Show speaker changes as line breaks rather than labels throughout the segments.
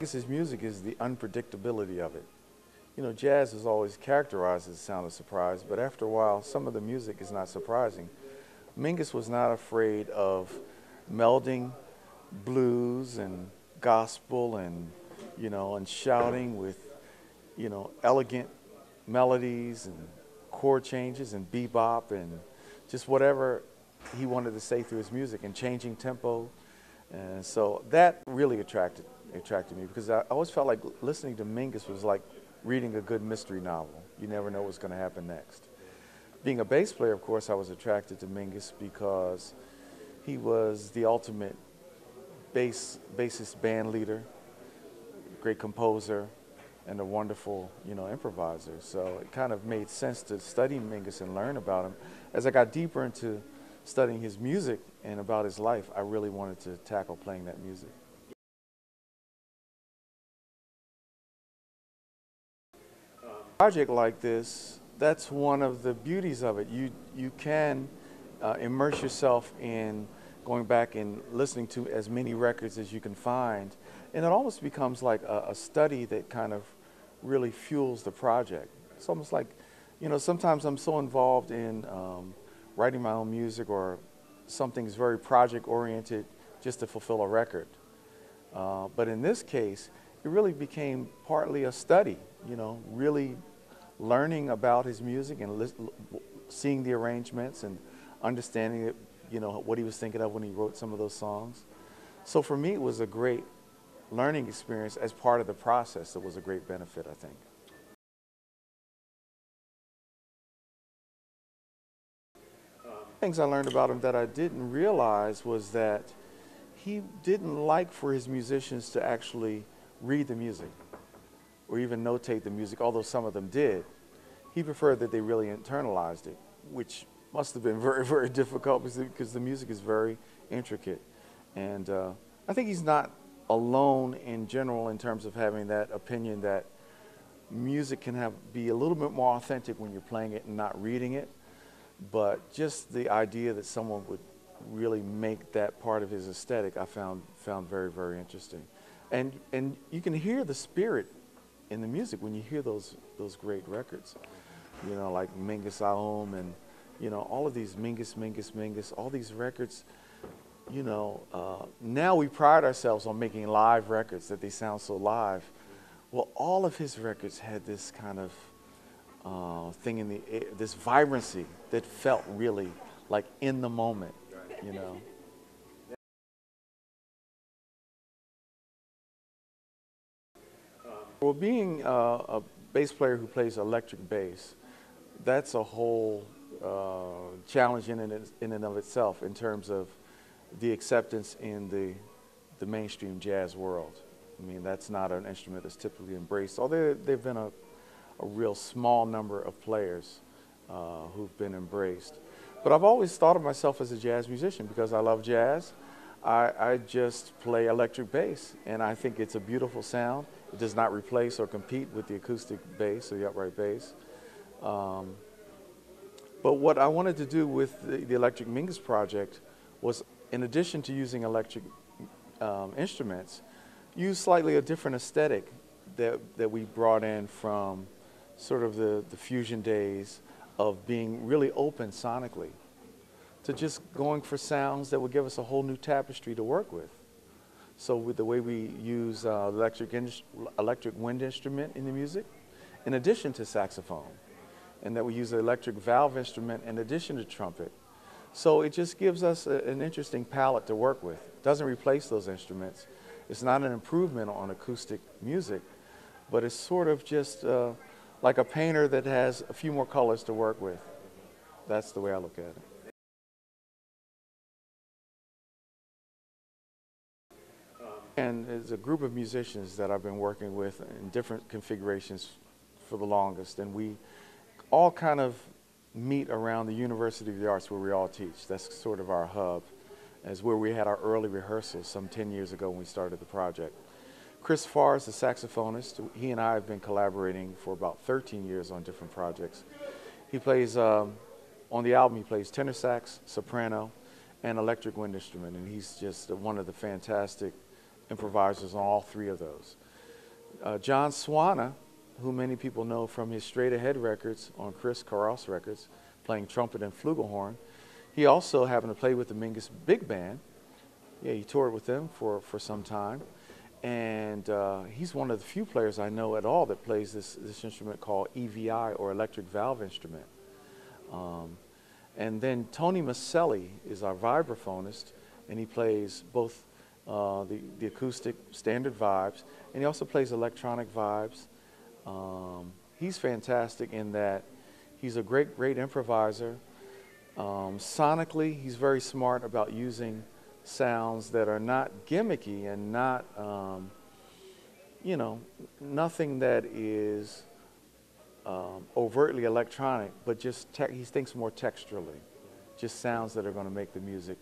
Mingus's music is the unpredictability of it. You know, jazz is always characterized as a sound of surprise, but after a while, some of the music is not surprising. Mingus was not afraid of melding blues and gospel and, and shouting with, elegant melodies and chord changes and bebop and just whatever he wanted to say through his music and changing tempo. And so that really attracted me because I always felt like listening to Mingus was like reading a good mystery novel. You never know what's going to happen next. Being a bass player, of course, I was attracted to Mingus because he was the ultimate bassist band leader, great composer, and a wonderful, improviser. So it kind of made sense to study Mingus and learn about him. As I got deeper into studying his music and about his life, I really wanted to tackle playing that music. A project like this, that's one of the beauties of it. You can immerse yourself in going back and listening to as many records as you can find, and it almost becomes like a study that kind of really fuels the project. It's almost like, sometimes I'm so involved in writing my own music or something's very project-oriented just to fulfill a record. But in this case, it really became partly a study, really learning about his music and seeing the arrangements and understanding it, what he was thinking of when he wrote some of those songs. So for me, it was a great learning experience as part of the process. It was a great benefit, I think. Things I learned about him that I didn't realize was that he didn't like for his musicians to actually read the music or even notate the music, although some of them did. He preferred that they really internalized it, which must have been very, very difficult because the music is very intricate. And I think he's not alone in general in terms of having that opinion that music can be a little bit more authentic when you're playing it and not reading it. But just the idea that someone would really make that part of his aesthetic, I found very, very interesting. And you can hear the spirit in the music when you hear those great records, like Mingus Aum and all of these Mingus, all these records. Now we pride ourselves on making live records that they sound so live. Well, all of his records had this kind of thing in the air, this vibrancy that felt really like in the moment, Well, being a bass player who plays electric bass, that's a whole challenge in and of itself in terms of the acceptance in the mainstream jazz world. I mean, that's not an instrument that's typically embraced, although there have been a real small number of players who've been embraced. But I've always thought of myself as a jazz musician because I love jazz. I just play electric bass, and I think it's a beautiful sound. It does not replace or compete with the acoustic bass or the upright bass. But what I wanted to do with the Electric Mingus project was, in addition to using electric instruments, use slightly a different aesthetic that we brought in from sort of the fusion days of being really open sonically to just going for sounds that would give us a whole new tapestry to work with. So with the way we use electric wind instrument in the music, in addition to saxophone, and that we use an electric valve instrument in addition to trumpet. So it just gives us an interesting palette to work with. It doesn't replace those instruments. It's not an improvement on acoustic music, but it's sort of just like a painter that has a few more colors to work with. That's the way I look at it. And it's a group of musicians that I've been working with in different configurations for the longest, and we all kind of meet around the University of the Arts where we all teach. That's sort of our hub, as where we had our early rehearsals some 10 years ago when we started the project. Chris Farr is the saxophonist. He and I have been collaborating for about 13 years on different projects. He plays, on the album, he plays tenor sax, soprano, and electric wind instrument, and he's just one of the fantastic improvisers on all three of those. John Swana, who many people know from his Straight Ahead records on Chris Carros records, playing trumpet and flugelhorn. He also happened to play with the Mingus Big Band. Yeah, he toured with them for some time. And he's one of the few players I know at all that plays this instrument called EVI, or electric valve instrument. And then Tony Maselli is our vibraphonist, and he plays both the acoustic standard vibes, and he also plays electronic vibes. He's fantastic in that he's a great improviser. Sonically, he's very smart about using sounds that are not gimmicky and not, you know, nothing that is overtly electronic, but just he thinks more texturally, just sounds that are going to make the music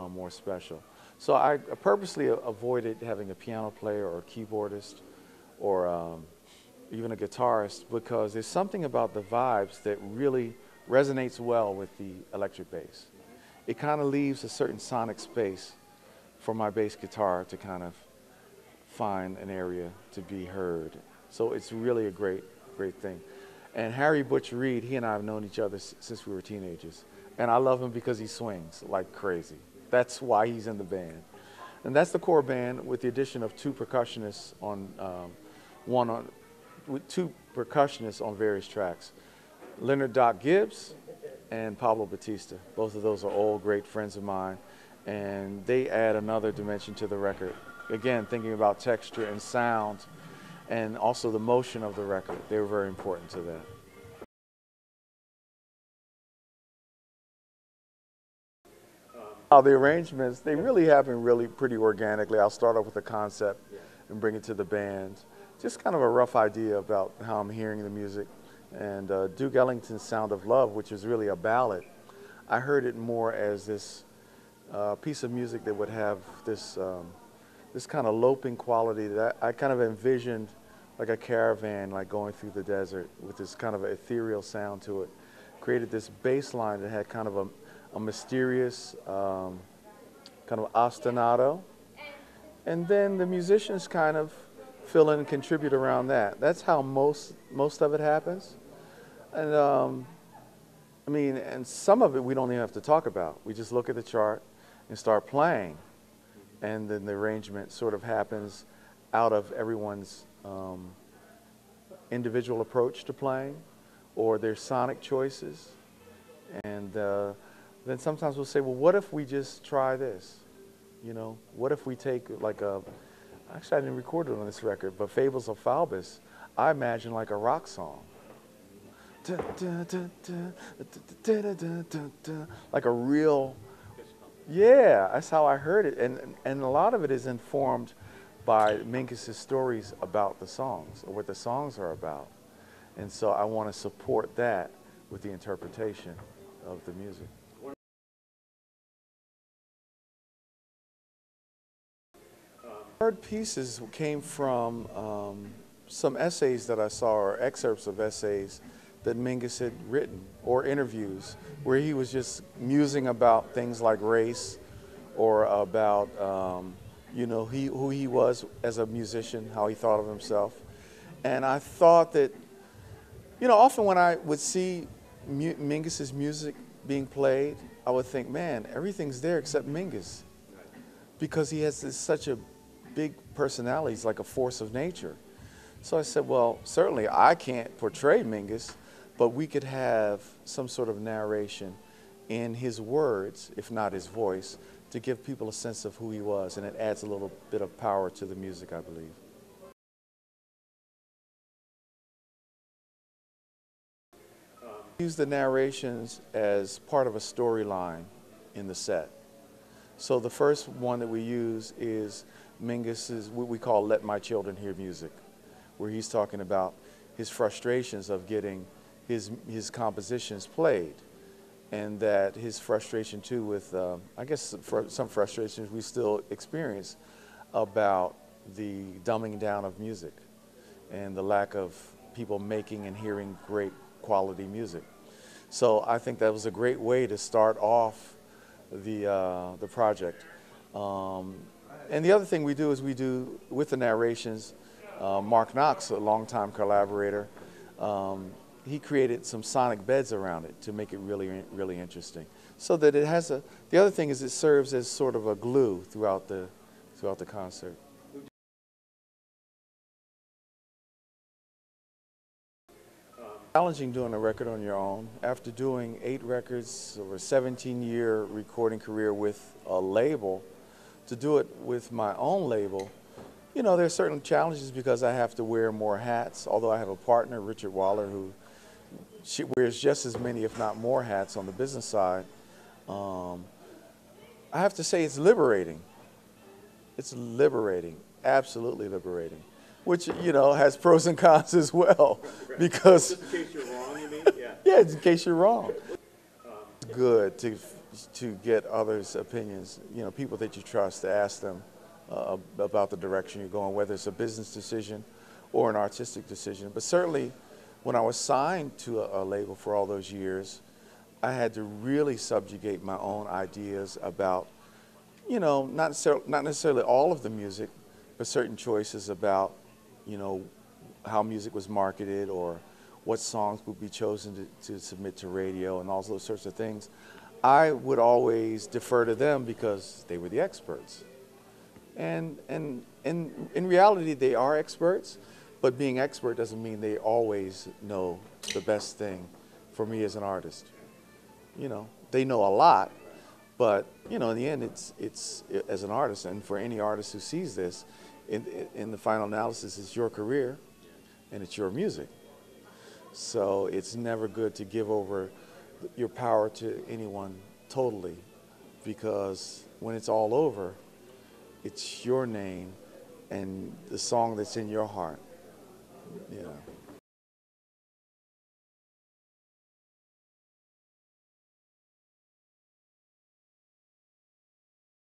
more special. So I purposely avoided having a piano player or a keyboardist or even a guitarist, because there's something about the vibes that really resonates well with the electric bass. It kind of leaves a certain sonic space for my bass guitar to kind of find an area to be heard. So it's really a great thing. And Harry Butch Reed, he and I have known each other since we were teenagers. And I love him because he swings like crazy. That's why he's in the band. And that's the core band, with the addition of two percussionists on, two percussionists on various tracks. Leonard Doc Gibbs and Pablo Batista. Both of those are old great friends of mine, and they add another dimension to the record. Again, thinking about texture and sound, and also the motion of the record. They were very important to that. The arrangements, they really happen pretty organically. I'll start off with a concept and bring it to the band. Just kind of a rough idea about how I'm hearing the music. And Duke Ellington's Sound of Love, which is really a ballad, I heard it more as this piece of music that would have this, this kind of loping quality that I kind of envisioned like a caravan, like going through the desert with this kind of ethereal sound to it. Created this bass line that had kind of a mysterious kind of ostinato. And then the musicians kind of fill in and contribute around that. That's how most of it happens. And I mean, and some of it we don't even have to talk about. We just look at the chart and start playing. And then the arrangement sort of happens out of everyone's individual approach to playing, or their sonic choices. And then sometimes we'll say, well, what if we just try this? You know, what if we take like actually I didn't record it on this record, but Fables of Faubus, I imagine like a rock song. Like a real, yeah, that's how I heard it. And a lot of it is informed by Mingus's stories about the songs, or what the songs are about. And so I want to support that with the interpretation of the music. Third pieces came from some essays that I saw, or excerpts of essays that Mingus had written, or interviews where he was just musing about things like race, or about you know, who he was as a musician, how he thought of himself. And I thought that, you know, often when I would see Mingus's music being played, I would think, man, everything's there except Mingus, because he has such a big personality. He's like a force of nature. So I said, well, certainly I can't portray Mingus, but we could have some sort of narration in his words, if not his voice, to give people a sense of who he was, and it adds a little bit of power to the music, I believe. Use the narrations as part of a storyline in the set. So the first one that we use is Mingus's, what we call Let My Children Hear Music, where he's talking about his frustrations of getting his compositions played, and that his frustration too with, I guess for some frustrations we still experience about the dumbing down of music and the lack of people making and hearing great quality music. So I think that was a great way to start off the project. And the other thing we do is we do, with the narrations, Mark Knox, a longtime collaborator, he created some sonic beds around it to make it really interesting. So that it has a. The other thing is it serves as sort of a glue throughout the concert. Challenging doing a record on your own. After doing 8 records over a 17-year recording career with a label, to do it with my own label, you know, there's certain challenges because I have to wear more hats. Although I have a partner, Richard Waller, who wears just as many, if not more, hats on the business side. I have to say it's liberating. It's liberating, absolutely liberating, which, you know, has pros and cons as well.
Right.
Because
just in case you're wrong, you mean? Yeah.
yeah, in case you're wrong. It's good to get others' opinions, you know, people that you trust, to ask them about the direction you're going, whether it's a business decision or an artistic decision. But certainly, when I was signed to a label for all those years, I had to really subjugate my own ideas about, you know, not necessarily all of the music, but certain choices about, you know, how music was marketed or what songs would be chosen to submit to radio and all those sorts of things. I would always defer to them because they were the experts. And in reality, they are experts, but being expert doesn't mean they always know the best thing for me as an artist. You know, they know a lot, but, you know, in the end, it's as an artist, and for any artist who sees this, in the final analysis, it's your career and it's your music. So it's never good to give over your power to anyone totally, because when it's all over, it's your name and the song that's in your heart, you know.